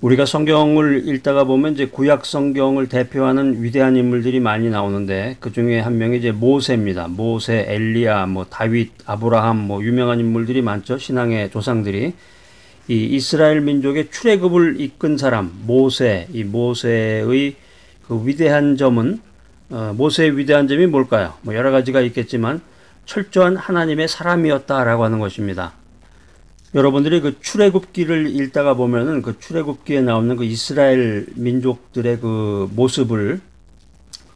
우리가 성경을 읽다가 보면 이제 구약 성경을 대표하는 위대한 인물들이 많이 나오는데 그 중에 한 명이 이제 모세입니다. 모세, 엘리야, 뭐 다윗, 아브라함, 뭐 유명한 인물들이 많죠. 신앙의 조상들이. 이 이스라엘 민족의 출애굽을 이끈 사람 모세, 이 모세의 그 위대한 점은 모세의 위대한 점이 뭘까요? 뭐 여러 가지가 있겠지만 철저한 하나님의 사람이었다라고 하는 것입니다. 여러분들이 그 출애굽기를 읽다가 보면은 그 출애굽기에 나오는 그 이스라엘 민족들의 그 모습을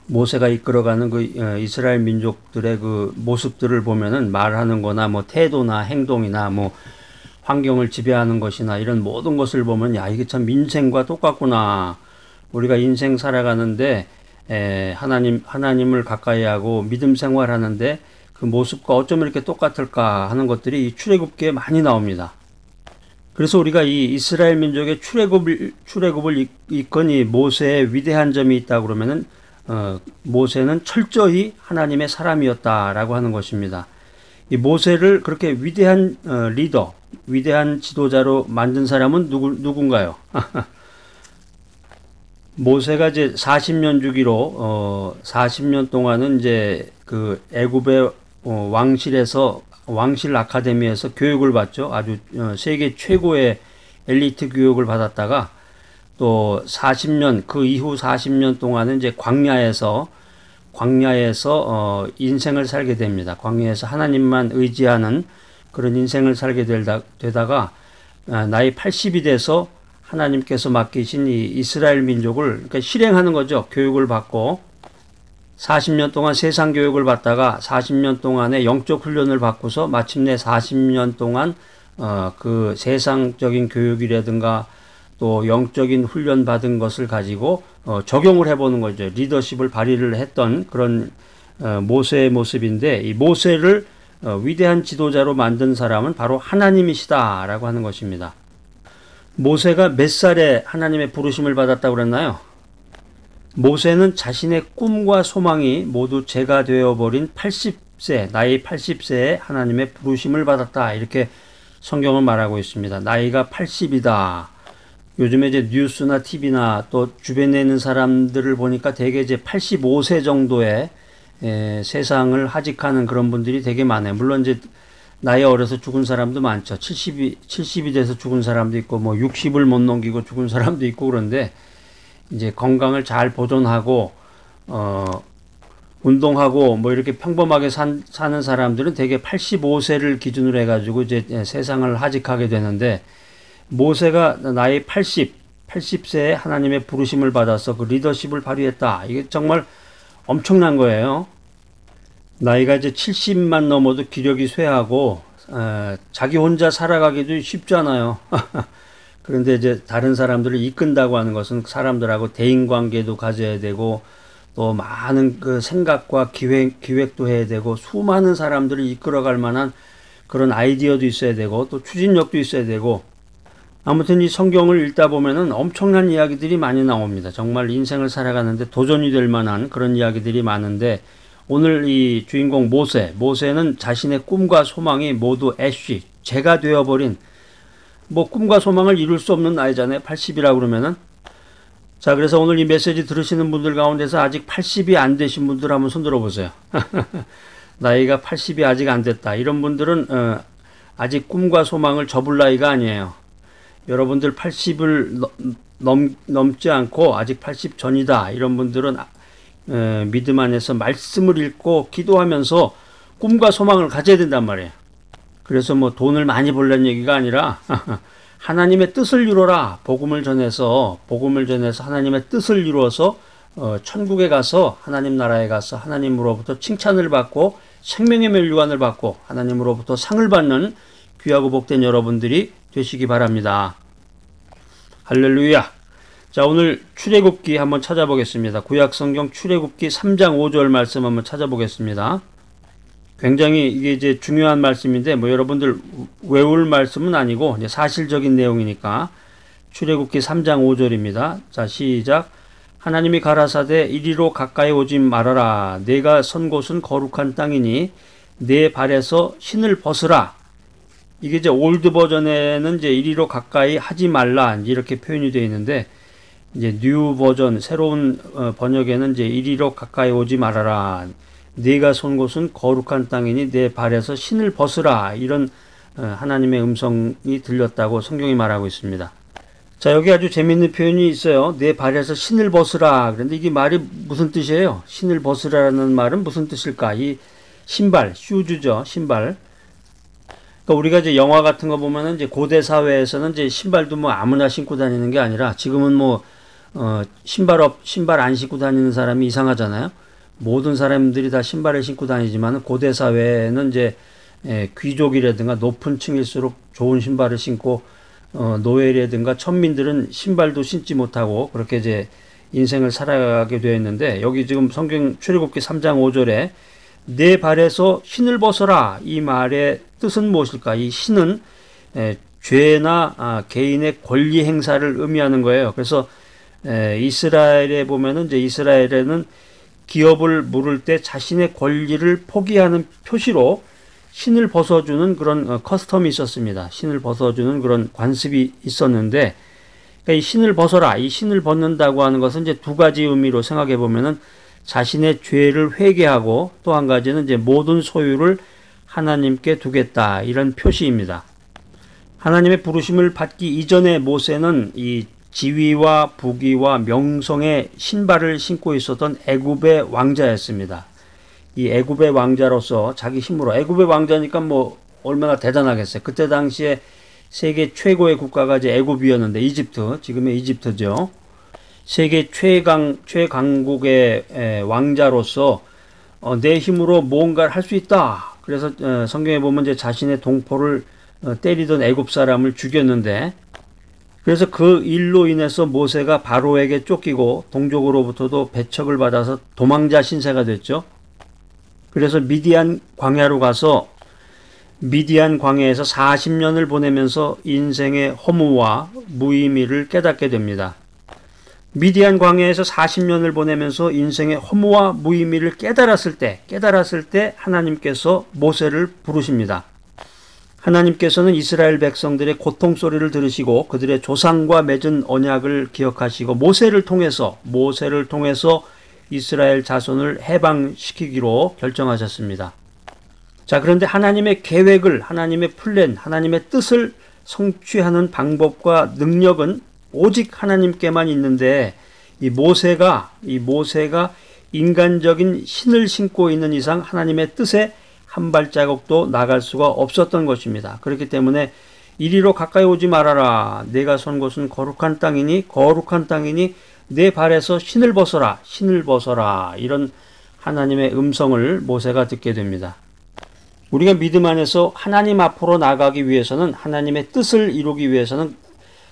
모세가 이끌어가는 그 이스라엘 민족들의 그 모습들을 보면은 말하는 거나 뭐 태도나 행동이나 뭐 환경을 지배하는 것이나 이런 모든 것을 보면 야, 이게 참 인생과 똑같구나. 우리가 인생 살아가는데 하나님을 가까이 하고 믿음 생활하는데 그 모습과 어쩜 이렇게 똑같을까 하는 것들이 이 출애굽기에 많이 나옵니다. 그래서 우리가 이 이스라엘 민족의 출애굽을 이끈 이 모세의 위대한 점이 있다 그러면은 모세는 철저히 하나님의 사람이었다라고 하는 것입니다. 이 모세를 그렇게 위대한 리더, 위대한 지도자로 만든 사람은 누군가요? 모세가 이제 40년 주기로 40년 동안은 이제 그 애굽의 왕실 아카데미에서 교육을 받죠. 아주 세계 최고의 엘리트 교육을 받았다가 또 40년 그 이후 40년 동안은 이제 광야에서 인생을 살게 됩니다. 광야에서 하나님만 의지하는 그런 인생을 살게 되다가 나이 80이 돼서 하나님께서 맡기신 이 이스라엘 민족을 그러니까 실행하는 거죠. 교육을 받고 40년 동안 세상 교육을 받다가 40년 동안의 영적 훈련을 받고서 마침내 40년 동안 그 세상적인 교육이라든가 또 영적인 훈련 받은 것을 가지고 적용을 해보는 거죠. 리더십을 발휘를 했던 그런 모세의 모습인데 이 모세를 위대한 지도자로 만든 사람은 바로 하나님이시다라고 하는 것입니다. 모세가 몇 살에 하나님의 부르심을 받았다고 그랬나요? 모세는 자신의 꿈과 소망이 모두 죄가 되어버린 80세, 나이 80세에 하나님의 부르심을 받았다. 이렇게 성경은 말하고 있습니다. 나이가 80이다. 요즘에 이제 뉴스나 TV나 또 주변에 있는 사람들을 보니까 대개 이제 85세 정도의 세상을 하직하는 그런 분들이 되게 많아요. 물론 이제 나이 어려서 죽은 사람도 많죠. 70이 돼서 죽은 사람도 있고, 뭐 60을 못 넘기고 죽은 사람도 있고 그런데 이제 건강을 잘 보존하고, 운동하고 뭐 이렇게 평범하게 사는 사람들은 대개 85세를 기준으로 해가지고 이제 세상을 하직하게 되는데 모세가 나이 80세에 하나님의 부르심을 받아서 그 리더십을 발휘했다. 이게 정말 엄청난 거예요. 나이가 이제 70만 넘어도 기력이 쇠하고 자기 혼자 살아가기도 쉽잖아요. 그런데 이제 다른 사람들을 이끈다고 하는 것은 사람들하고 대인관계도 가져야 되고 또 많은 그 생각과 기획도 해야 되고 수많은 사람들을 이끌어갈 만한 그런 아이디어도 있어야 되고 또 추진력도 있어야 되고 아무튼 이 성경을 읽다 보면은 엄청난 이야기들이 많이 나옵니다. 정말 인생을 살아가는데 도전이 될 만한 그런 이야기들이 많은데 오늘 이 주인공 모세는 자신의 꿈과 소망이 모두 죄가 되어버린 뭐 꿈과 소망을 이룰 수 없는 나이잖아요. 80이라고 그러면은. 자, 그래서 오늘 이 메시지 들으시는 분들 가운데서 아직 80이 안 되신 분들 한번 손 들어보세요. 나이가 80이 아직 안 됐다. 이런 분들은 아직 꿈과 소망을 접을 나이가 아니에요. 여러분들 80을 넘지 않고 아직 80 전이다. 이런 분들은 믿음 안에서 말씀을 읽고 기도하면서 꿈과 소망을 가져야 된단 말이에요. 그래서 뭐 돈을 많이 벌라는 얘기가 아니라 하나님의 뜻을 이루어라. 복음을 전해서 하나님의 뜻을 이루어서 천국에 가서 하나님 나라에 가서 하나님으로부터 칭찬을 받고 생명의 멸류관을 받고 하나님으로부터 상을 받는 귀하고 복된 여러분들이 되시기 바랍니다. 할렐루야. 자, 오늘 출애굽기 한번 찾아보겠습니다. 구약성경 출애굽기 3장 5절 말씀 한번 찾아보겠습니다. 굉장히 이게 이제 중요한 말씀인데 뭐 여러분들 외울 말씀은 아니고 이제 사실적인 내용이니까 출애굽기 3장 5절입니다. 자, 시작. 하나님이 가라사대 이리로 가까이 오지 말아라. 내가 선 곳은 거룩한 땅이니 내 발에서 신을 벗으라. 이게 이제 올드 버전에는 이제 이리로 가까이 하지 말라 이렇게 표현이 되어 있는데, 이제 뉴 버전 새로운 번역에는 이제 이리로 가까이 오지 말아라. 네가 선 곳은 거룩한 땅이니 내 발에서 신을 벗으라. 이런 하나님의 음성이 들렸다고 성경이 말하고 있습니다. 자, 여기 아주 재밌는 표현이 있어요. 내 발에서 신을 벗으라. 그런데 이게 말이 무슨 뜻이에요? 신을 벗으라는 말은 무슨 뜻일까? 이 신발, 슈즈죠, 신발. 그러니까 우리가 이제 영화 같은 거 보면은 이제 고대 사회에서는 이제 신발도 뭐 아무나 신고 다니는 게 아니라, 지금은 뭐 신발 안 신고 다니는 사람이 이상하잖아요. 모든 사람들이 다 신발을 신고 다니지만 고대 사회에는 이제 귀족이라든가 높은 층일수록 좋은 신발을 신고, 노예라든가 천민들은 신발도 신지 못하고 그렇게 이제 인생을 살아가게 되었는데, 여기 지금 성경 출애굽기 3장 5절에 내 발에서 신을 벗어라, 이 말의 뜻은 무엇일까? 이 신은 죄나 개인의 권리 행사를 의미하는 거예요. 그래서 이스라엘에 보면은 이제 이스라엘에는 기업을 물을 때 자신의 권리를 포기하는 표시로 신을 벗어주는 그런 커스텀이 있었습니다. 신을 벗어주는 그런 관습이 있었는데, 그러니까 이 신을 벗어라, 이 신을 벗는다고 하는 것은 이제 두 가지 의미로 생각해 보면은 자신의 죄를 회개하고, 또 한 가지는 이제 모든 소유를 하나님께 두겠다, 이런 표시입니다. 하나님의 부르심을 받기 이전에 모세는 이 지위와 부귀와 명성의 신발을 신고 있었던 애굽의 왕자였습니다. 이 애굽의 왕자로서 자기 힘으로, 애굽의 왕자니까 뭐 얼마나 대단하겠어요. 그때 당시에 세계 최고의 국가가 이제 애굽이었는데, 이집트, 지금의 이집트죠. 세계 최강국의 왕자로서 내 힘으로 뭔가를 할 수 있다. 그래서 성경에 보면 이제 자신의 동포를 때리던 애굽 사람을 죽였는데, 그래서 그 일로 인해서 모세가 바로에게 쫓기고 동족으로부터도 배척을 받아서 도망자 신세가 됐죠. 그래서 미디안 광야로 가서 미디안 광야에서 40년을 보내면서 인생의 허무와 무의미를 깨닫게 됩니다. 미디안 광야에서 40년을 보내면서 인생의 허무와 무의미를 깨달았을 때 하나님께서 모세를 부르십니다. 하나님께서는 이스라엘 백성들의 고통 소리를 들으시고 그들의 조상과 맺은 언약을 기억하시고 모세를 통해서 이스라엘 자손을 해방시키기로 결정하셨습니다. 자, 그런데 하나님의 계획을, 하나님의 플랜, 하나님의 뜻을 성취하는 방법과 능력은 오직 하나님께만 있는데, 이 모세가 인간적인 신을 신고 있는 이상 하나님의 뜻에 한 발자국도 나갈 수가 없었던 것입니다. 그렇기 때문에 이리로 가까이 오지 말아라. 내가 선 곳은 거룩한 땅이니 내 발에서 신을 벗어라. 이런 하나님의 음성을 모세가 듣게 됩니다. 우리가 믿음 안에서 하나님 앞으로 나가기 위해서는, 하나님의 뜻을 이루기 위해서는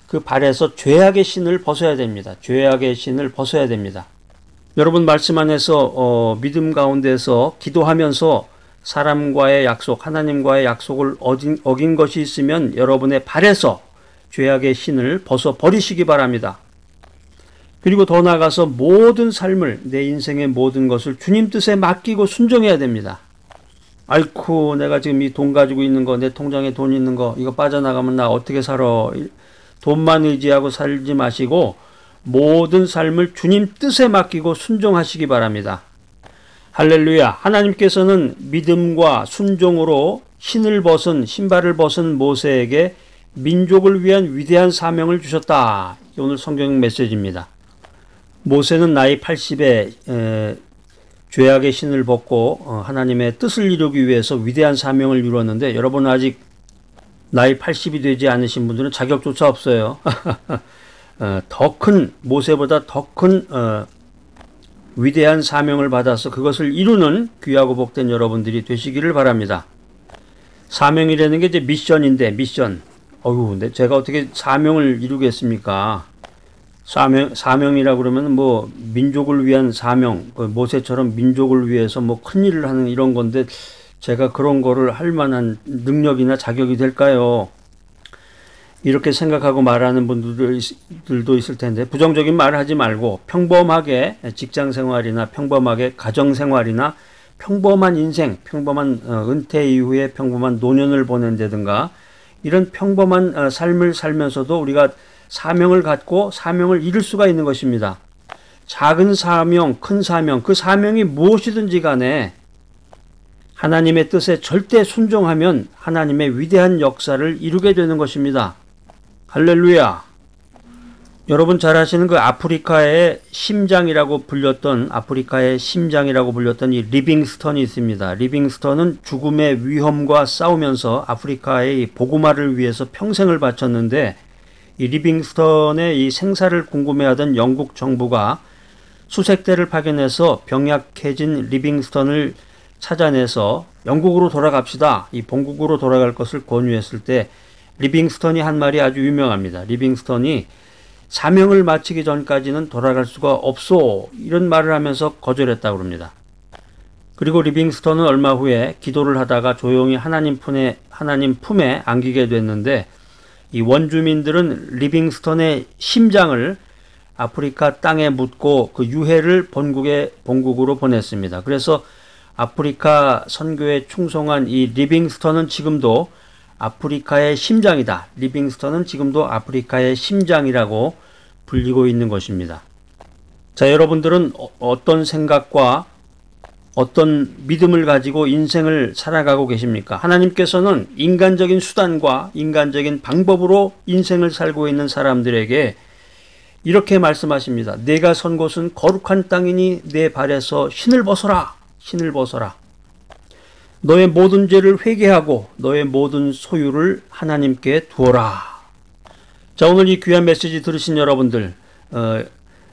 그 발에서 죄악의 신을 벗어야 됩니다. 죄악의 신을 벗어야 됩니다. 여러분, 말씀 안에서 믿음 가운데서 기도하면서 사람과의 약속, 하나님과의 약속을 어긴 것이 있으면 여러분의 발에서 죄악의 신을 벗어 버리시기 바랍니다. 그리고 더 나아가서 모든 삶을, 내 인생의 모든 것을 주님 뜻에 맡기고 순종해야 됩니다. 아이쿠, 내가 지금 이 돈 가지고 있는 거, 내 통장에 돈 있는 거, 이거 빠져나가면 나 어떻게 살아? 돈만 의지하고 살지 마시고 모든 삶을 주님 뜻에 맡기고 순종하시기 바랍니다. 할렐루야. 하나님께서는 믿음과 순종으로 신발을 벗은 모세에게 민족을 위한 위대한 사명을 주셨다. 오늘 성경 메시지입니다. 모세는 나이 80에 죄악의 신을 벗고 하나님의 뜻을 이루기 위해서 위대한 사명을 이루었는데, 여러분 아직 나이 80이 되지 않으신 분들은 자격조차 없어요. 모세보다 더 큰 위대한 사명을 받아서 그것을 이루는 귀하고 복된 여러분들이 되시기를 바랍니다. 사명이라는 게 이제 미션인데, 미션. 근데 제가 어떻게 사명을 이루겠습니까? 사명이라 그러면 뭐 민족을 위한 사명, 모세처럼 민족을 위해서 뭐 큰일을 하는 이런 건데, 제가 그런 거를 할 만한 능력이나 자격이 될까요? 이렇게 생각하고 말하는 분들도 있을 텐데, 부정적인 말을 하지 말고 평범하게 직장 생활이나 평범하게 가정 생활이나 평범한 인생, 평범한 은퇴 이후에 평범한 노년을 보낸다든가 이런 평범한 삶을 살면서도 우리가 사명을 갖고 사명을 이룰 수가 있는 것입니다. 작은 사명, 큰 사명, 그 사명이 무엇이든지 간에 하나님의 뜻에 절대 순종하면 하나님의 위대한 역사를 이루게 되는 것입니다. 할렐루야! 여러분 잘 아시는 그 아프리카의 심장이라고 불렸던 이 리빙스턴이 있습니다. 리빙스턴은 죽음의 위험과 싸우면서 아프리카의 복음화를 위해서 평생을 바쳤는데, 이 리빙스턴의 이 생사를 궁금해하던 영국 정부가 수색대를 파견해서 병약해진 리빙스턴을 찾아내서 영국으로 돌아갑시다, 이 본국으로 돌아갈 것을 권유했을 때 리빙스턴이 한 말이 아주 유명합니다. 리빙스턴이 사명을 마치기 전까지는 돌아갈 수가 없소, 이런 말을 하면서 거절했다고 합니다. 그리고 리빙스턴은 얼마 후에 기도를 하다가 조용히 하나님 품에 안기게 됐는데, 이 원주민들은 리빙스턴의 심장을 아프리카 땅에 묻고 그 유해를 본국으로 보냈습니다. 그래서 아프리카 선교에 충성한 이 리빙스턴은 지금도 아프리카의 심장이다. 리빙스턴은 지금도 아프리카의 심장이라고 불리고 있는 것입니다. 자, 여러분들은 어떤 생각과 어떤 믿음을 가지고 인생을 살아가고 계십니까? 하나님께서는 인간적인 수단과 인간적인 방법으로 인생을 살고 있는 사람들에게 이렇게 말씀하십니다. 내가 선 곳은 거룩한 땅이니 내 발에서 신을 벗어라. 신을 벗어라. 너의 모든 죄를 회개하고 너의 모든 소유를 하나님께 두어라. 자, 오늘 이 귀한 메시지 들으신 여러분들,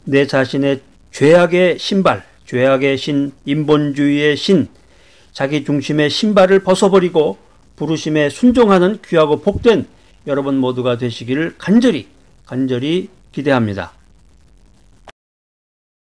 내 자신의 죄악의 신발, 죄악의 신, 인본주의의 신, 자기 중심의 신발을 벗어버리고 부르심에 순종하는 귀하고 복된 여러분 모두가 되시기를 간절히 기대합니다.